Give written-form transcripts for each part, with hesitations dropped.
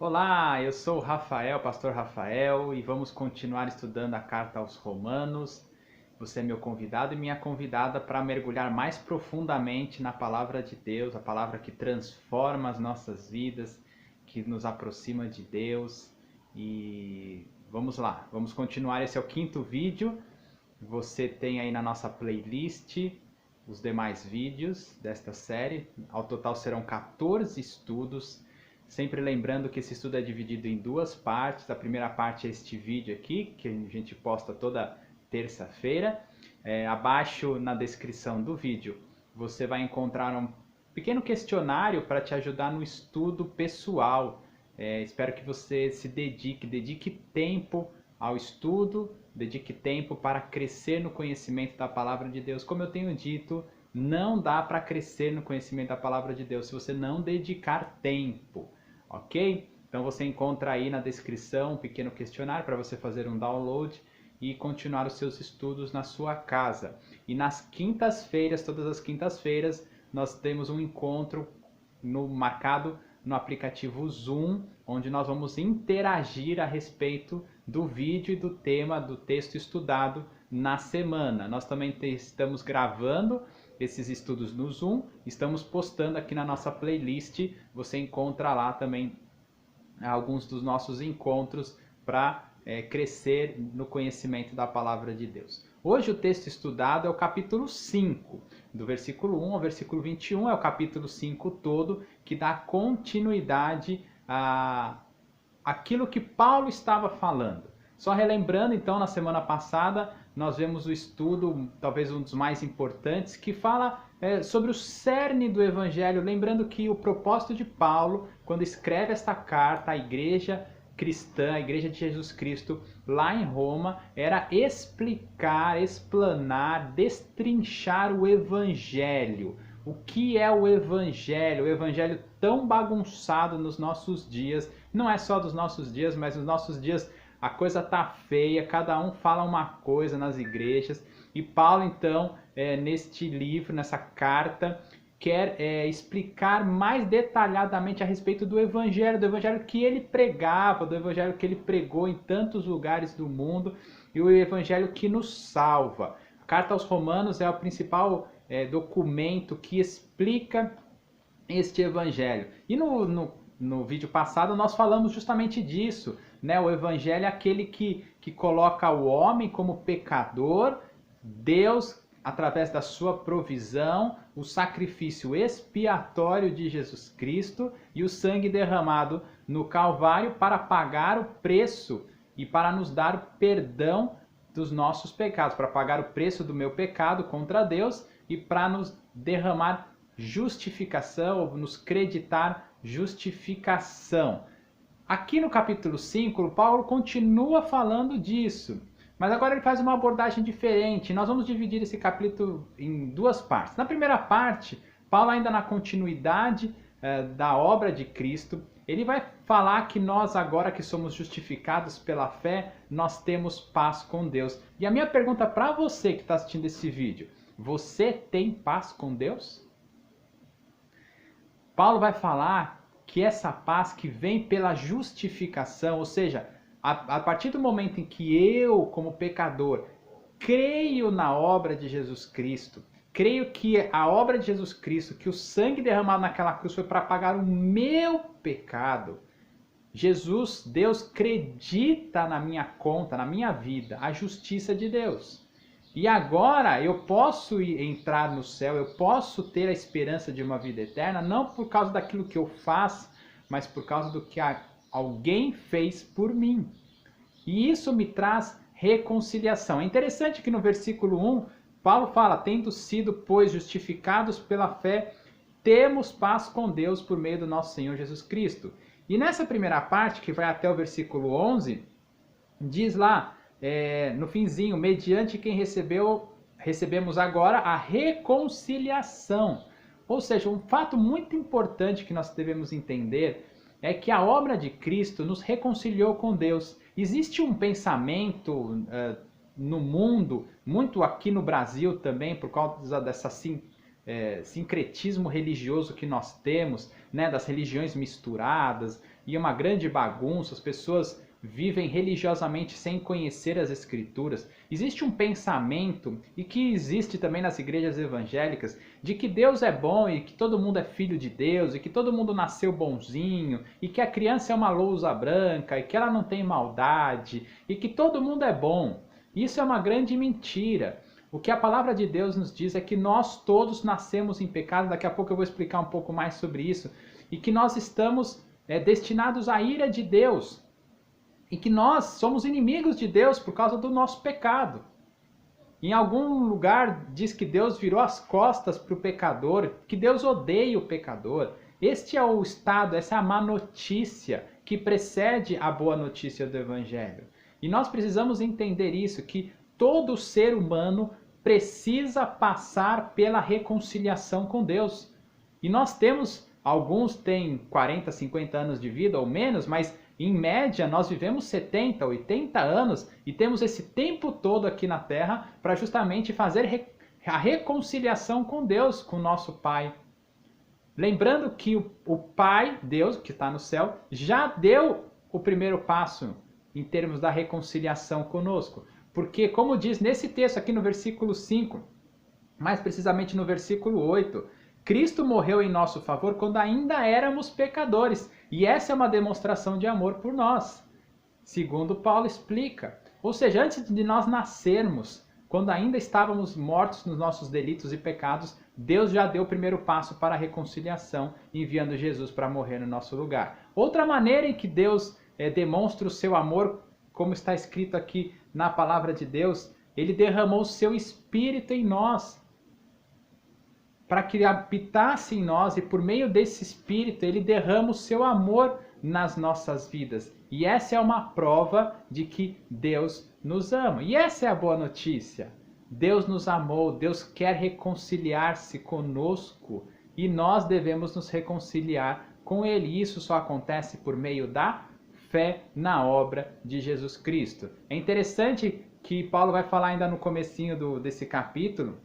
Olá, eu sou o Rafael, pastor Rafael, e vamos continuar estudando a carta aos Romanos. Você é meu convidado e minha convidada para mergulhar mais profundamente na palavra de Deus, a palavra que transforma as nossas vidas, que nos aproxima de Deus. E vamos lá, vamos continuar. Esse é o quinto vídeo. Você tem aí na nossa playlist os demais vídeos desta série. Ao total serão 14 estudos. Sempre lembrando que esse estudo é dividido em duas partes. A primeira parte é este vídeo aqui, que a gente posta toda terça-feira. Abaixo na descrição do vídeo você vai encontrar um pequeno questionário para te ajudar no estudo pessoal. Espero que você se dedique tempo ao estudo, dedique tempo para crescer no conhecimento da palavra de Deus. Como eu tenho dito, não dá para crescer no conhecimento da palavra de Deus se você não dedicar tempo, ok? Então você encontra aí na descrição um pequeno questionário para você fazer um download e continuar os seus estudos na sua casa. E nas quintas-feiras, todas as quintas-feiras, nós temos um encontro marcado no aplicativo Zoom, onde nós vamos interagir a respeito do vídeo e do tema do texto estudado na semana. Nós também estamos gravando esses estudos no Zoom, estamos postando aqui na nossa playlist, você encontra lá também alguns dos nossos encontros para crescer no conhecimento da palavra de Deus. Hoje o texto estudado é o capítulo 5, do versículo 1 ao versículo 21, é o capítulo 5 todo, que dá continuidade àquilo que Paulo estava falando. Só relembrando, então, na semana passada, nós vemos o estudo, talvez um dos mais importantes, que fala sobre o cerne do Evangelho, lembrando que o propósito de Paulo, quando escreve esta carta à igreja cristã, a igreja de Jesus Cristo, lá em Roma, era explicar, explanar, destrinchar o Evangelho. O que é o Evangelho? O Evangelho tão bagunçado nos nossos dias, não é só dos nossos dias, mas nos nossos dias a coisa tá feia, cada um fala uma coisa nas igrejas, e Paulo então, neste livro, nessa carta, quer explicar mais detalhadamente a respeito do evangelho que ele pregava, do evangelho que ele pregou em tantos lugares do mundo, e o evangelho que nos salva. A carta aos Romanos é o principal documento que explica este evangelho. E no vídeo passado nós falamos justamente disso, né? O evangelho é aquele que coloca o homem como pecador, Deus, através da sua provisão, o sacrifício expiatório de Jesus Cristo e o sangue derramado no Calvário para pagar o preço e para nos dar o perdão dos nossos pecados, para pagar o preço do meu pecado contra Deus e para nos derramar justificação, ou nos creditar justificação. Aqui no capítulo 5, Paulo continua falando disso, mas agora ele faz uma abordagem diferente. Nós vamos dividir esse capítulo em duas partes. Na primeira parte, Paulo, ainda na continuidade da obra de Cristo, ele vai falar que nós agora que somos justificados pela fé, nós temos paz com Deus. E a minha pergunta para você que está assistindo esse vídeo, você tem paz com Deus? Paulo vai falar que essa paz que vem pela justificação, ou seja, a partir do momento em que eu, como pecador, creio na obra de Jesus Cristo, creio que a obra de Jesus Cristo, que o sangue derramado naquela cruz foi para pagar o meu pecado, Jesus, Deus, acredita na minha conta, na minha vida, a justiça de Deus. E agora eu posso entrar no céu, eu posso ter a esperança de uma vida eterna, não por causa daquilo que eu faço, mas por causa do que alguém fez por mim. E isso me traz reconciliação. É interessante que no versículo 1, Paulo fala, tendo sido, pois, justificados pela fé, temos paz com Deus por meio do nosso Senhor Jesus Cristo. E nessa primeira parte, que vai até o versículo 11, diz lá, no finzinho, mediante quem recebemos agora a reconciliação. Ou seja, um fato muito importante que nós devemos entender é que a obra de Cristo nos reconciliou com Deus. Existe um pensamento no mundo, muito aqui no Brasil também, por causa dessa sincretismo religioso que nós temos, né, das religiões misturadas, e uma grande bagunça, as pessoas vivem religiosamente sem conhecer as Escrituras. Existe um pensamento, e que existe também nas igrejas evangélicas, de que Deus é bom e que todo mundo é filho de Deus e que todo mundo nasceu bonzinho e que a criança é uma lousa branca e que ela não tem maldade e que todo mundo é bom. Isso é uma grande mentira. O que a palavra de Deus nos diz é que nós todos nascemos em pecado. Daqui a pouco eu vou explicar um pouco mais sobre isso. E que nós estamos destinados à ira de Deus. E que nós somos inimigos de Deus por causa do nosso pecado. Em algum lugar diz que Deus virou as costas para o pecador, que Deus odeia o pecador. Este é o estado, essa é a má notícia que precede a boa notícia do Evangelho. E nós precisamos entender isso, que todo ser humano precisa passar pela reconciliação com Deus. E nós temos, alguns têm 40, 50 anos de vida ou menos, mas em média nós vivemos 70, 80 anos e temos esse tempo todo aqui na Terra para justamente fazer a reconciliação com Deus, com o nosso Pai. Lembrando que o Pai, Deus, que está no céu, já deu o primeiro passo em termos da reconciliação conosco. Porque, como diz nesse texto aqui no versículo 5, mais precisamente no versículo 8, Cristo morreu em nosso favor quando ainda éramos pecadores. E essa é uma demonstração de amor por nós, segundo Paulo explica. Ou seja, antes de nós nascermos, quando ainda estávamos mortos nos nossos delitos e pecados, Deus já deu o primeiro passo para a reconciliação, enviando Jesus para morrer no nosso lugar. Outra maneira em que Deus demonstra o seu amor, como está escrito aqui na palavra de Deus, ele derramou o seu Espírito em nós, para que habitasse em nós, e por meio desse Espírito ele derrama o seu amor nas nossas vidas. E essa é uma prova de que Deus nos ama. E essa é a boa notícia. Deus nos amou, Deus quer reconciliar-se conosco e nós devemos nos reconciliar com Ele. E isso só acontece por meio da fé na obra de Jesus Cristo. É interessante que Paulo vai falar ainda no comecinho desse capítulo,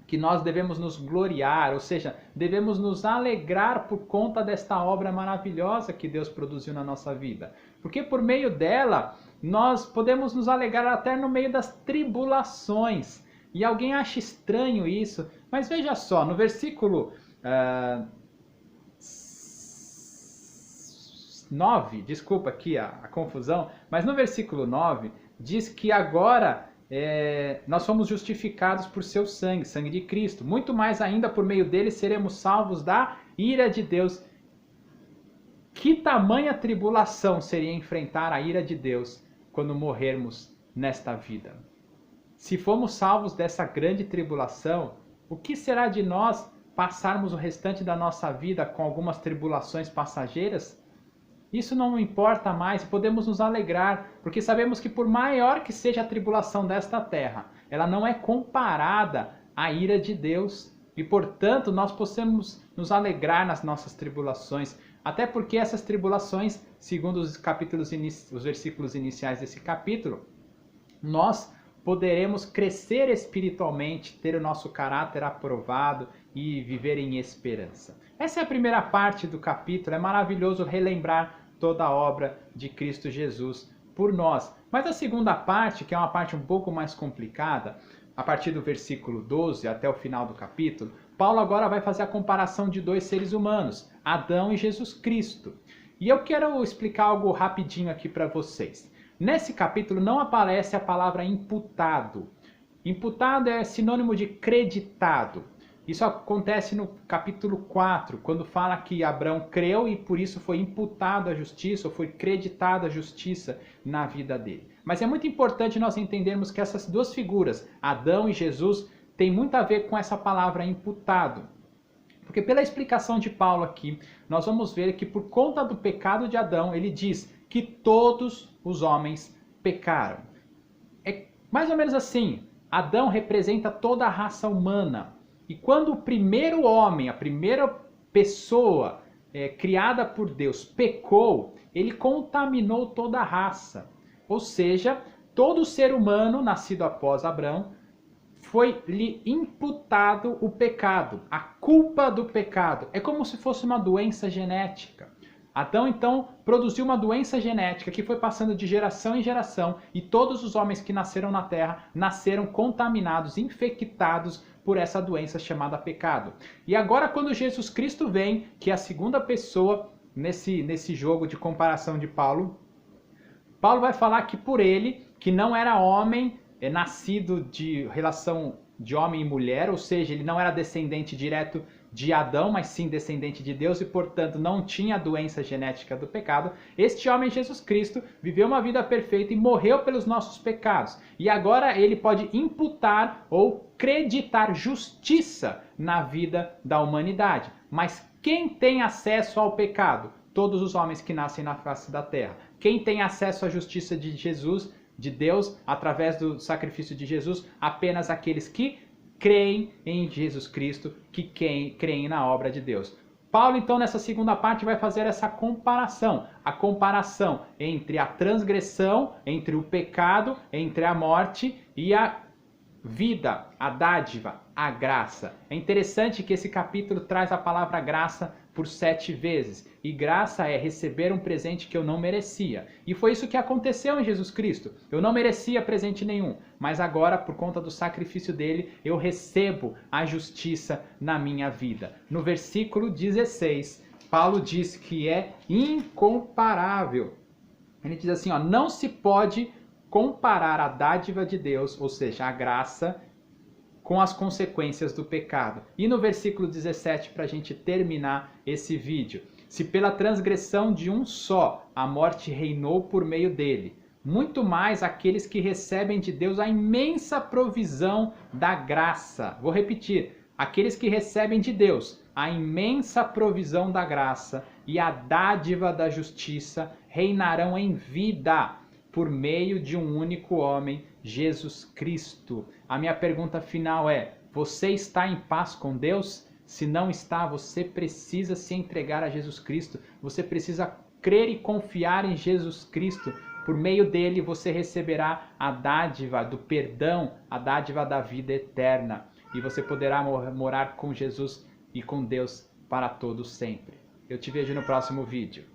que nós devemos nos gloriar, ou seja, devemos nos alegrar por conta desta obra maravilhosa que Deus produziu na nossa vida. Porque por meio dela, nós podemos nos alegrar até no meio das tribulações. E alguém acha estranho isso, mas veja só, no versículo 9, desculpa aqui a confusão, mas no versículo 9 diz que agora nós fomos justificados por seu sangue, sangue de Cristo. Muito mais ainda, por meio dele seremos salvos da ira de Deus. Que tamanha tribulação seria enfrentar a ira de Deus quando morrermos nesta vida? Se formos salvos dessa grande tribulação, o que será de nós passarmos o restante da nossa vida com algumas tribulações passageiras? Isso não importa mais, podemos nos alegrar, porque sabemos que por maior que seja a tribulação desta terra, ela não é comparada à ira de Deus. E, portanto, nós possamos nos alegrar nas nossas tribulações, até porque essas tribulações, segundo os versículos iniciais desse capítulo, nós poderemos crescer espiritualmente, ter o nosso caráter aprovado e viver em esperança. Essa é a primeira parte do capítulo, é maravilhoso relembrar toda a obra de Cristo Jesus por nós. Mas a segunda parte, que é uma parte um pouco mais complicada, a partir do versículo 12 até o final do capítulo, Paulo agora vai fazer a comparação de dois seres humanos, Adão e Jesus Cristo. E eu quero explicar algo rapidinho aqui para vocês. Nesse capítulo não aparece a palavra imputado. Imputado é sinônimo de creditado. Isso acontece no capítulo 4, quando fala que Abraão creu e por isso foi imputado a justiça, ou foi creditado a justiça na vida dele. Mas é muito importante nós entendermos que essas duas figuras, Adão e Jesus, têm muito a ver com essa palavra imputado. Porque pela explicação de Paulo aqui, nós vamos ver que por conta do pecado de Adão, ele diz que todos os homens pecaram. É mais ou menos assim, Adão representa toda a raça humana. E quando o primeiro homem, a primeira pessoa criada por Deus pecou, ele contaminou toda a raça. Ou seja, todo ser humano nascido após Abraão foi-lhe imputado o pecado, a culpa do pecado. É como se fosse uma doença genética. Adão então produziu uma doença genética que foi passando de geração em geração e todos os homens que nasceram na terra nasceram contaminados, infectados por essa doença chamada pecado. E agora quando Jesus Cristo vem, que é a segunda pessoa nesse jogo de comparação de Paulo vai falar que por ele, que não era homem, nascido de relação de homem e mulher, ou seja, ele não era descendente direto de Adão, mas sim descendente de Deus e, portanto, não tinha a doença genética do pecado. Este homem, Jesus Cristo, viveu uma vida perfeita e morreu pelos nossos pecados. E agora ele pode imputar ou creditar justiça na vida da humanidade. Mas quem tem acesso ao pecado? Todos os homens que nascem na face da terra. Quem tem acesso à justiça de Jesus, de Deus, através do sacrifício de Jesus? Apenas aqueles que creem em Jesus Cristo, que creem na obra de Deus. Paulo, então, nessa segunda parte, vai fazer essa comparação. A comparação entre a transgressão, entre o pecado, entre a morte e a vida, a dádiva, a graça. É interessante que esse capítulo traz a palavra graça por 7 vezes. E graça é receber um presente que eu não merecia. E foi isso que aconteceu em Jesus Cristo. Eu não merecia presente nenhum, mas agora, por conta do sacrifício dele, eu recebo a justiça na minha vida. No versículo 16, Paulo diz que é incomparável. Ele diz assim, ó, não se pode comparar a dádiva de Deus, ou seja, a graça, com as consequências do pecado. E no versículo 17, para a gente terminar esse vídeo, se pela transgressão de um só a morte reinou por meio dele, muito mais aqueles que recebem de Deus a imensa provisão da graça. Vou repetir, aqueles que recebem de Deus a imensa provisão da graça e a dádiva da justiça reinarão em vida por meio de um único homem, Jesus Cristo. A minha pergunta final é: você está em paz com Deus? Se não está, você precisa se entregar a Jesus Cristo. Você precisa crer e confiar em Jesus Cristo. Por meio dele você receberá a dádiva do perdão, a dádiva da vida eterna. E você poderá morar com Jesus e com Deus para todo sempre. Eu te vejo no próximo vídeo.